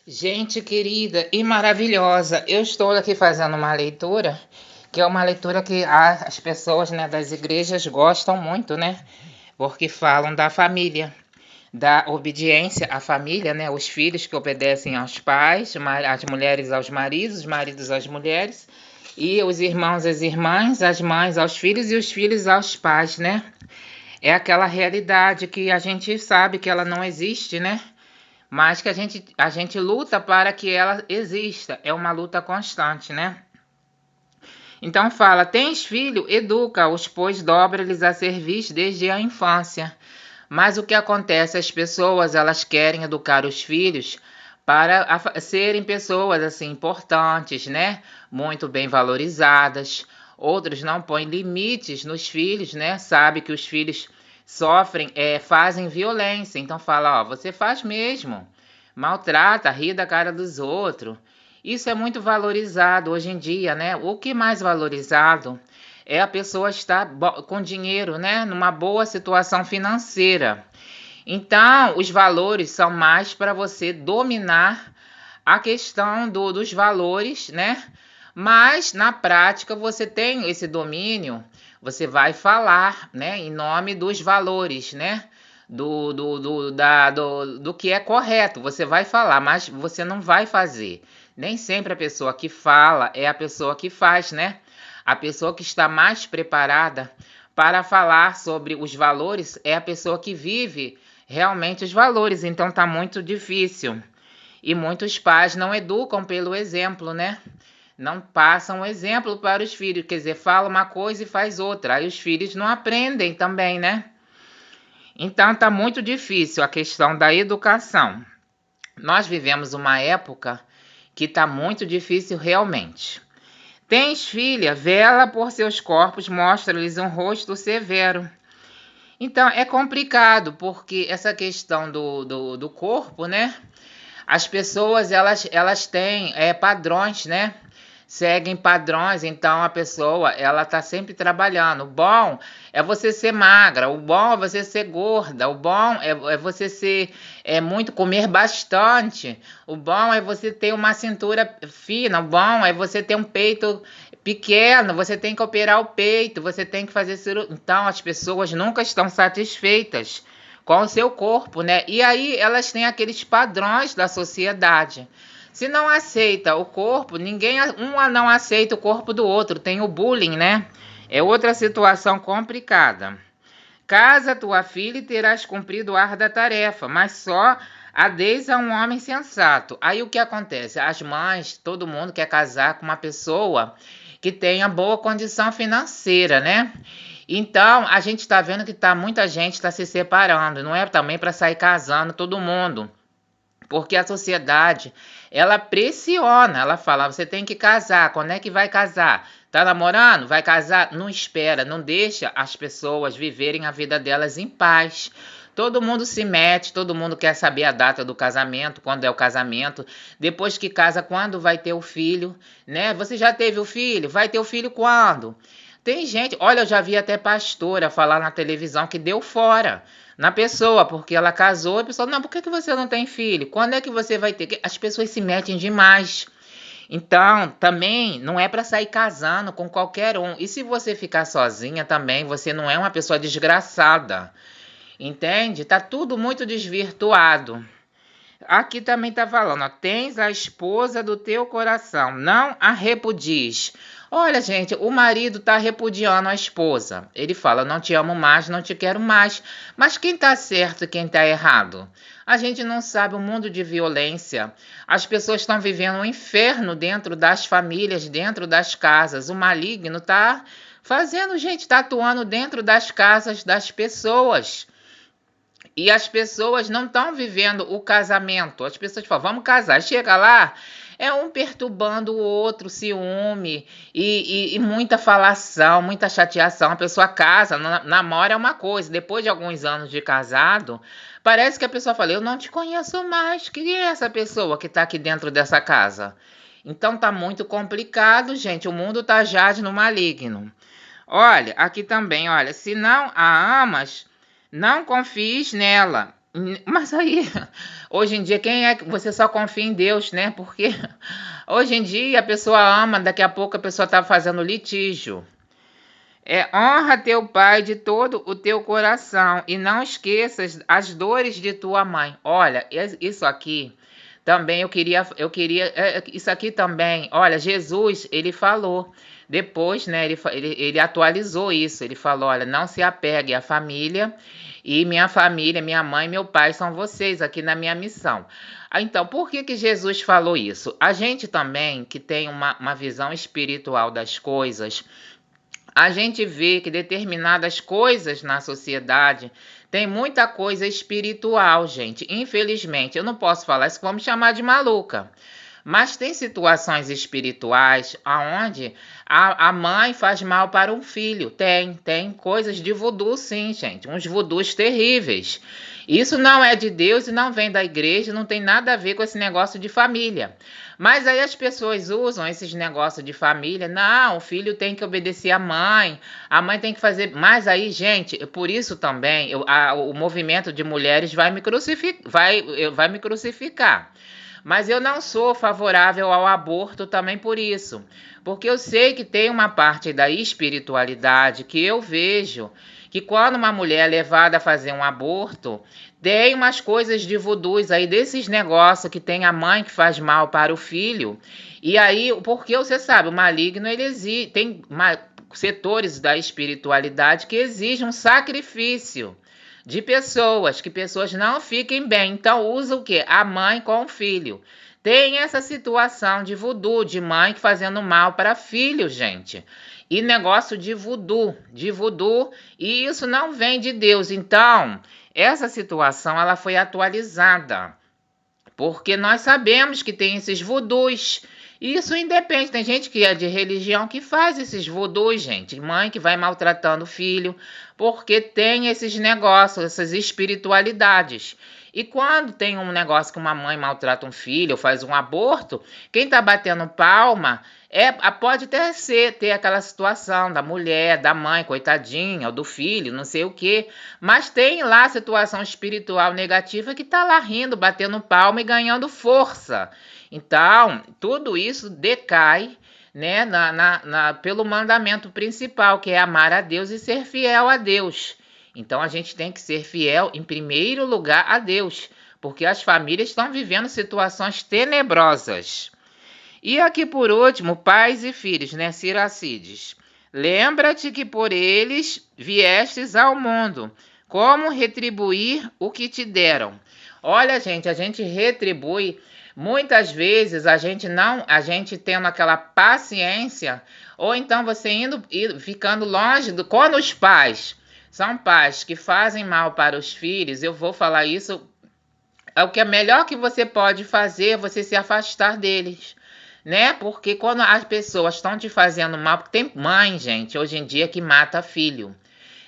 Gente querida e maravilhosa, eu estou aqui fazendo uma leitura, que é uma leitura que as pessoas, né, das igrejas gostam muito, né? Porque falam da família, da obediência à família, né? Os filhos que obedecem aos pais, as mulheres aos maridos, os maridos às mulheres, e os irmãos às irmãs, as mães aos filhos e os filhos aos pais, né? É aquela realidade que a gente sabe que ela não existe, né? Mas que a gente luta para que ela exista. É uma luta constante, né? Então fala: tens filho, educa-os, pois dobra-lhes a cerviz desde a infância. Mas o que acontece? As pessoas elas querem educar os filhos para serem pessoas assim importantes, né? Muito bem valorizadas. Outros não põem limites nos filhos, né? Sabe que os filhos sofrem, fazem violência. Então fala: ó, você faz mesmo, maltrata, ri da cara dos outros. Isso é muito valorizado hoje em dia, né? O que mais valorizado é a pessoa estar com dinheiro, né? Numa boa situação financeira. Então, os valores são mais para você dominar a questão dos valores, né? Mas na prática você tem esse domínio, você vai falar, né? Em nome dos valores, né? Do que é correto, você vai falar, mas você não vai fazer. Nem sempre a pessoa que fala é a pessoa que faz, né? A pessoa que está mais preparada para falar sobre os valores é a pessoa que vive realmente os valores. Então tá muito difícil. E muitos pais não educam pelo exemplo, né? Não passam o exemplo para os filhos, quer dizer, fala uma coisa e faz outra. Aí os filhos não aprendem também, né? Então tá muito difícil a questão da educação. Nós vivemos uma época que tá muito difícil realmente. Tens filha, vela por seus corpos, mostra-lhes um rosto severo. Então é complicado, porque essa questão do corpo, né? As pessoas elas têm padrões, né? Seguem padrões, então a pessoa ela tá sempre trabalhando. O bom é você ser magra, o bom é você ser gorda, o bom é você ser muito comer bastante, o bom é você ter uma cintura fina, o bom é você ter um peito pequeno, você tem que operar o peito, você tem que fazer cirurgia. Então as pessoas nunca estão satisfeitas com o seu corpo, né? E aí elas têm aqueles padrões da sociedade. Se não aceita o corpo, um não aceita o corpo do outro, tem o bullying, né? É outra situação complicada. Casa tua filha e terás cumprido a árdua tarefa, mas só a deis a um homem sensato. Aí o que acontece? As mães, todo mundo quer casar com uma pessoa que tenha boa condição financeira, né? Então, a gente está vendo que muita gente está se separando, não é também para sair casando todo mundo. Porque a sociedade, ela pressiona, ela fala, você tem que casar, quando é que vai casar? Tá namorando? Vai casar? Não espera, não deixa as pessoas viverem a vida delas em paz. Todo mundo se mete, todo mundo quer saber a data do casamento, quando é o casamento, depois que casa, quando vai ter o filho, né? Você já teve o filho? Vai ter o filho quando? Tem gente, olha, eu já vi até pastora falar na televisão que deu fora na pessoa, porque ela casou, e a pessoa, não, por que você não tem filho? Quando é que você vai ter? As pessoas se metem demais. Então, também não é para sair casando com qualquer um. E se você ficar sozinha também, você não é uma pessoa desgraçada. Entende? Tá tudo muito desvirtuado. Aqui também está falando, ó, tens a esposa do teu coração, não a repudies. Olha, gente, o marido está repudiando a esposa. Ele fala, não te amo mais, não te quero mais. Mas quem está certo e quem está errado? A gente não sabe o mundo de violência. As pessoas estão vivendo um inferno dentro das famílias, dentro das casas. O maligno está fazendo, gente, está atuando dentro das casas das pessoas. E as pessoas não estão vivendo o casamento. As pessoas falam, vamos casar. Chega lá, é um perturbando o outro, ciúme e muita falação, muita chateação. A pessoa casa, namora é uma coisa. Depois de alguns anos de casado, parece que a pessoa fala, eu não te conheço mais. Quem é essa pessoa que está aqui dentro dessa casa? Então tá muito complicado, gente. O mundo tá jaz no maligno. Olha, aqui também, olha, se não a amas, não confies nela, Mas aí, hoje em dia, quem é que você só confia em Deus, né? Porque hoje em dia a pessoa ama, daqui a pouco a pessoa tá fazendo litígio. Honra teu pai de todo o teu coração e não esqueças as dores de tua mãe. Olha, isso aqui também isso aqui também, olha, Jesus, ele falou, depois, né, ele atualizou isso, ele falou, olha, não se apegue à família, e minha família, minha mãe e meu pai são vocês aqui na minha missão. Então, por que que Jesus falou isso? A gente também, que tem uma visão espiritual das coisas, a gente vê que determinadas coisas na sociedade tem muita coisa espiritual, gente. Infelizmente, eu não posso falar isso, vamos chamar de maluca. Mas tem situações espirituais aonde a mãe faz mal para um filho. Tem coisas de voodoo, sim, gente. Uns voodoos terríveis. Isso não é de Deus e não vem da igreja, não tem nada a ver com esse negócio de família. Mas aí as pessoas usam esses negócios de família. Não, o filho tem que obedecer à mãe, a mãe tem que fazer. Mas aí, gente, por isso também o movimento de mulheres vai me crucificar. Mas eu não sou favorável ao aborto também por isso. Porque eu sei que tem uma parte da espiritualidade que eu vejo que quando uma mulher é levada a fazer um aborto, tem umas coisas de voodoos aí, desses negócios que tem a mãe que faz mal para o filho. E aí, porque você sabe, o maligno, tem setores da espiritualidade que exigem um sacrifício de pessoas, que pessoas não fiquem bem. Então usa o quê? A mãe com o filho. Tem essa situação de voodoo, de mãe fazendo mal para filho, gente. E negócio de voodoo, e isso não vem de Deus. Então, essa situação ela foi atualizada, porque nós sabemos que tem esses voodoos. Isso independe, tem gente que é de religião que faz esses voodoos, gente. Mãe que vai maltratando o filho, porque tem esses negócios, essas espiritualidades. E quando tem um negócio que uma mãe maltrata um filho ou faz um aborto, quem tá batendo palma pode até ter aquela situação da mulher, da mãe, coitadinha, ou do filho, não sei o quê. Mas tem lá a situação espiritual negativa que tá lá rindo, batendo palma e ganhando força. Então, tudo isso decai, né, pelo mandamento principal, que é amar a Deus e ser fiel a Deus. Então, a gente tem que ser fiel, em primeiro lugar, a Deus, porque as famílias estão vivendo situações tenebrosas. E aqui, por último, pais e filhos, né, Siracides? Lembra-te que por eles viestes ao mundo. Como retribuir o que te deram? Olha, gente, a gente retribui. Muitas vezes a gente tendo aquela paciência, ou então você ficando longe quando os pais são pais que fazem mal para os filhos, eu vou falar isso, o que é melhor que você pode fazer é você se afastar deles, né? Porque quando as pessoas estão te fazendo mal, porque tem mãe, gente, hoje em dia que mata filho.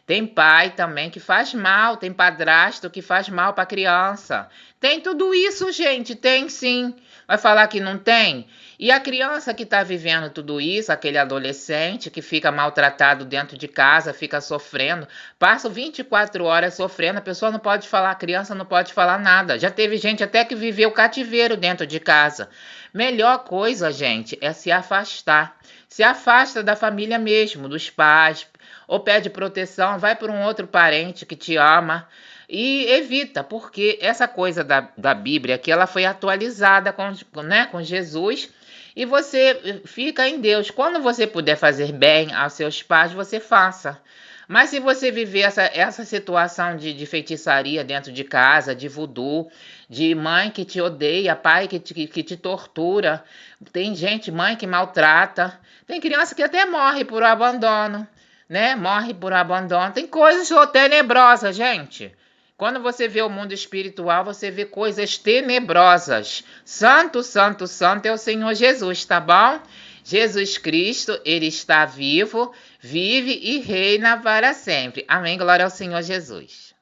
Tem pai também que faz mal, tem padrasto que faz mal para criança. Tem tudo isso, gente, tem sim. Vai falar que não tem? E a criança que está vivendo tudo isso, aquele adolescente que fica maltratado dentro de casa, fica sofrendo, passa 24 horas sofrendo, a pessoa não pode falar, a criança não pode falar nada. Já teve gente até que viveu cativeiro dentro de casa. Melhor coisa, gente, é se afastar. Se afasta da família mesmo, dos pais, ou pede proteção, vai para um outro parente que te ama e evita, porque essa coisa da Bíblia aqui, ela foi atualizada com Jesus e você fica em Deus. Quando você puder fazer bem aos seus pais, você faça. Mas se você viver essa situação de feitiçaria dentro de casa, de voodoo, de mãe que te odeia, pai que te tortura, tem gente, mãe que maltrata, tem criança que até morre por abandono, né? Morre por abandono. Tem coisas tenebrosas, gente. Quando você vê o mundo espiritual, você vê coisas tenebrosas. Santo, santo, santo é o Senhor Jesus, tá bom? Jesus Cristo, ele está vivo, vive e reina para sempre. Amém. Glória ao Senhor Jesus.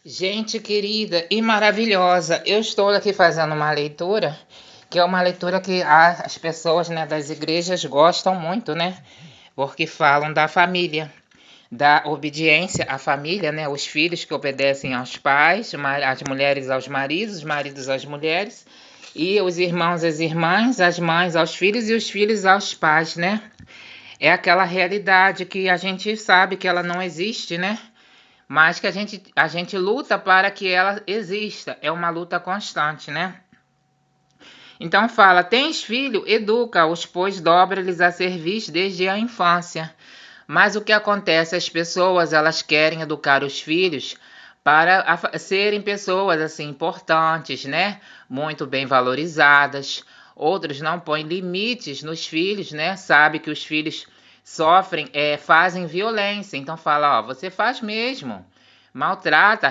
Gente querida e maravilhosa, eu estou aqui fazendo uma leitura, que é uma leitura que as pessoas, né, das igrejas gostam muito, né? Porque falam da família, da obediência à família, né? Os filhos que obedecem aos pais, as mulheres aos maridos, os maridos às mulheres, e os irmãos às irmãs, as mães aos filhos e os filhos aos pais, né? É aquela realidade que a gente sabe que ela não existe, né? Mas que a gente luta para que ela exista. É uma luta constante, né? Então fala, tens filho? Educa-os, pois dobra-lhes a cerviz desde a infância. Mas o que acontece? As pessoas, elas querem educar os filhos para serem pessoas assim importantes, né? Muito bem valorizadas. Outros não põem limites nos filhos, né? Sabe que os filhos sofrem, fazem violência. Então fala, ó, você faz mesmo. Maltrata,